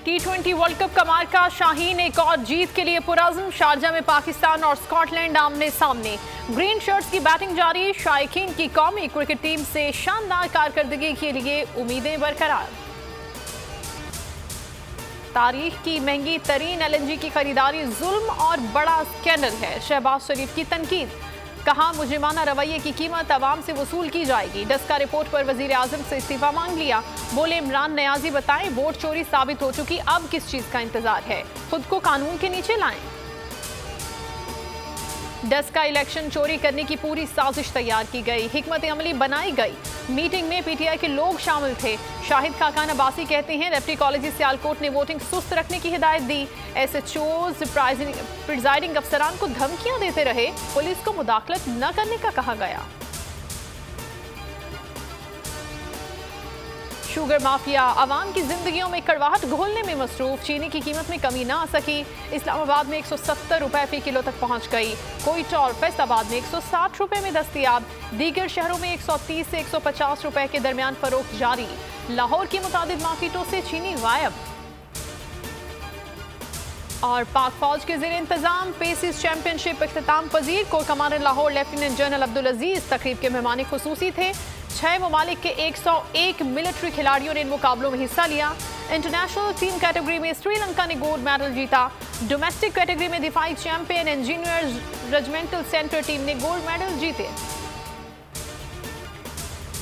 T20 world cup का मार्का शाहीन एक और जीत के लिए पुरअज़्म। शारजा में पाकिस्तान और स्कॉटलैंड आमने सामने। ग्रीन शर्ट्स की बैटिंग जारी। शायकीन की कौमी क्रिकेट टीम से शानदार कारकर्दगी के लिए उम्मीदें बरकरार। तारीख की महंगी तरीन LNG की खरीदारी जुल्म और बड़ा स्कैंडल है। शहबाज शरीफ की तनकीद। कहा मुजरिमाना रवैये की कीमत अवाम से वसूल की जाएगी। डस्का रिपोर्ट पर वजीर आजम से इस्तीफा मांग लिया। बोले इमरान नियाजी बताएं वोट चोरी साबित हो चुकी, अब किस चीज का इंतजार है, खुद को कानून के नीचे लाएं। डस्का इलेक्शन चोरी करने की पूरी साजिश तैयार की गई, हिकमत अमली बनाई गई। मीटिंग में PTI के लोग शामिल थे। शाहिद खाकान अब्बासी कहते हैं लेफ्टी कॉलेज सियालकोट ने वोटिंग सुस्त रखने की हिदायत दी। SHOs प्रिजाइडिंग अफसरान को धमकियां देते रहे, पुलिस को मुदाखलत न करने का कहा गया। शुगर माफिया आवाम की जिंदगियों में कड़वाहट घोलने में मसरूफ। चीनी की कीमत में कमी ना आ सकी। इस्लामाबाद में 170 रुपए फी किलो तक पहुंच गई। कोयटा और फैसलाबाद में 160 रुपए में दस्तयाब। दीगर शहरों में 130 से 150 रुपए के दरमियान फरोख्त जारी। लाहौर की मुतादिद मार्केटों से चीनी गायब। और पाक फौज के ज़ेरे इंतजाम पेसिस चैंपियनशिप इख्तिताम पजीर। Core commander Lahore lieutenant general Abdul Aziz तकरीब के मेहमान खुसूसी थे। 6 ममालिक के 101 मिलिट्री खिलाड़ियों ने इन मुकाबलों में हिस्सा लिया। इंटरनेशनल टीम कैटेगरी में श्रीलंका ने गोल्ड मेडल जीता। डोमेस्टिक कैटेगरी में दिफाई champion engineers regimental centre team ने गोल्ड मेडल जीते।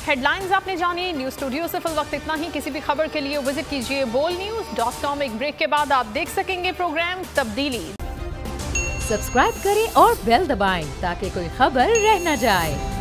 हेडलाइंस आपने जानी। न्यूज स्टूडियो से फिल वक्त इतना ही। किसी भी खबर के लिए विजिट कीजिए bolnews.com। एक ब्रेक के बाद आप देख सकेंगे प्रोग्राम तब्दीली। सब्सक्राइब करें और बेल दबाएं ताकि कोई खबर रह न जाए।